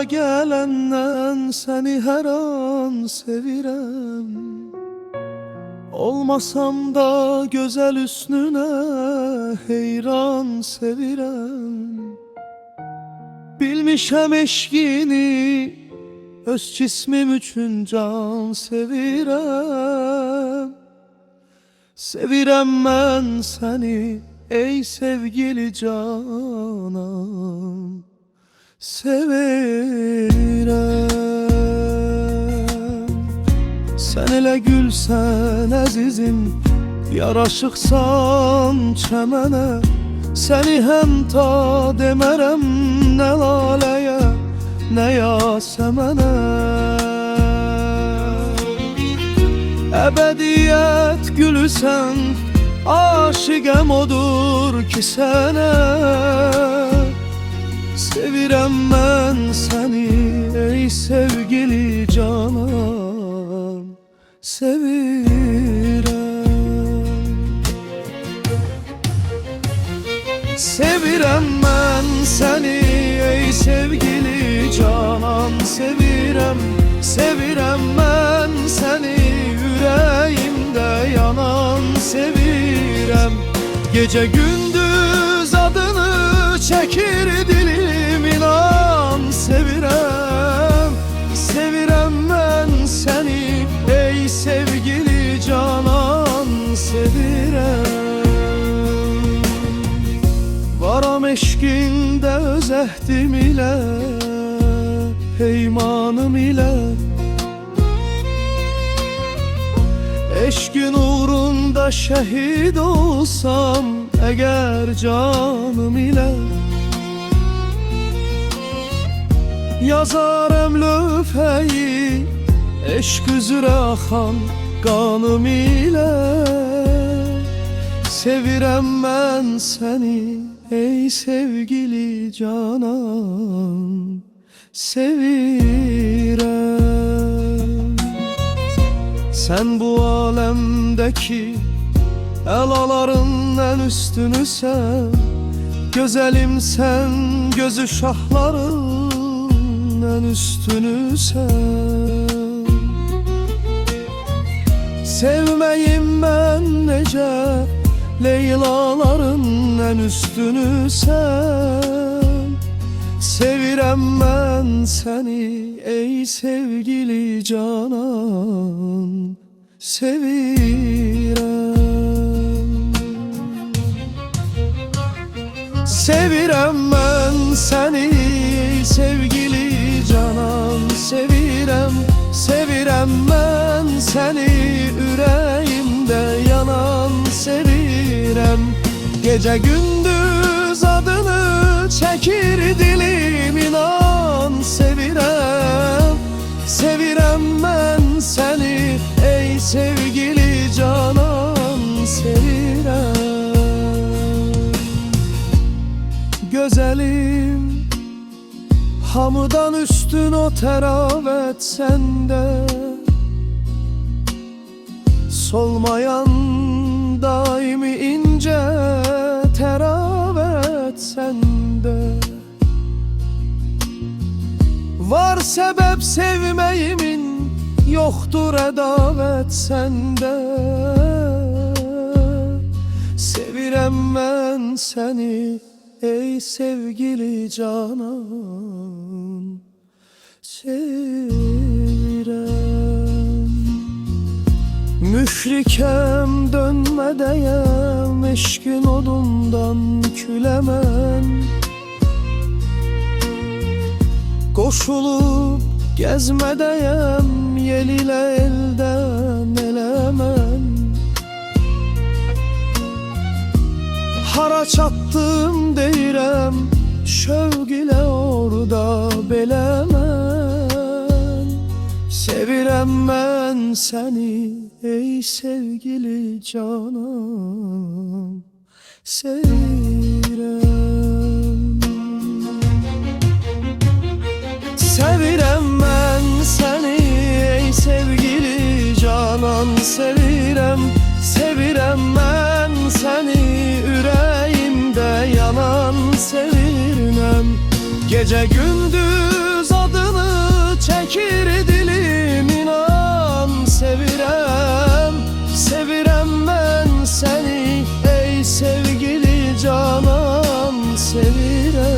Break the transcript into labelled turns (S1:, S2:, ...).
S1: Dünyaya gelenden seni her an sevirem. Olmasam da güzel üstüne heyran sevirem. Bilmişem eşkini öz cismim üçün can sevirem. Sevirem ben seni ey sevgili canan, sevirem. Sen elə gülsən əzizim, yaraşıqsan çəmənə. Səni həm ta demərəm nə laləyə, nə yasəmənə. Əbədiyyət gülüsən, aşiqəm odur ki sənə. Sevirəm mən səni ey sevgili canan, sevirəm. Sevirəm mən səni ey sevgili canan, sevirəm. Sevirəm mən səni ürəyimdə yanan, sevirəm. Gecə gündüz adını çəkir dilim, inan sevirəm. Sevirəm mən səni ey sevgili canan, sevirəm. Varam eşqində öz əhdim ilə, peymanım ilə. Eşqin uğrunda şəhid olsam əgər canım ilə. Yazarım lövhəyi eşq üzrə axan qanım ilə. Sevirəm mən səni ey sevgili canan, sevirəm. Sen bu alemdeki elaların en üstünüsen. Gözelim sen gözü şahların en üstünüsen. Sevmeyim ben nece Leylaların en üstünüsen. Sevirem ben seni ey sevgili canan, sevirem. Sevirem ben seni ey sevgili canan, sevirem. Sevirem ben seni yüreğimde yanan, sevirem. Gece gündüz adını çekir dilim, inan sevirem. Sevirem ben seni ey sevgili canan, sevirem. Gözelim hamıdan üstün o teravet sende. Solmayan daimi ince teravet sende. Var sebep sevmeyimin, yoktur edavet sende. Sevirem ben seni ey sevgili canan, sevirem. Müşrikem dönmedeyem, eşkin odundan külemen. Koşulup gezmedeyem, yel ile elden elemen. Hara çattım deyirəm, şövq ile orada belemen. Sevirem ben seni ey sevgili canan, sevirem. Sevirem ben seni ey sevgili canan, sevirem. Sevirem ben seni yüreğimde yanan, sevirem. Gece gündüz adı sevgili canan sevirem.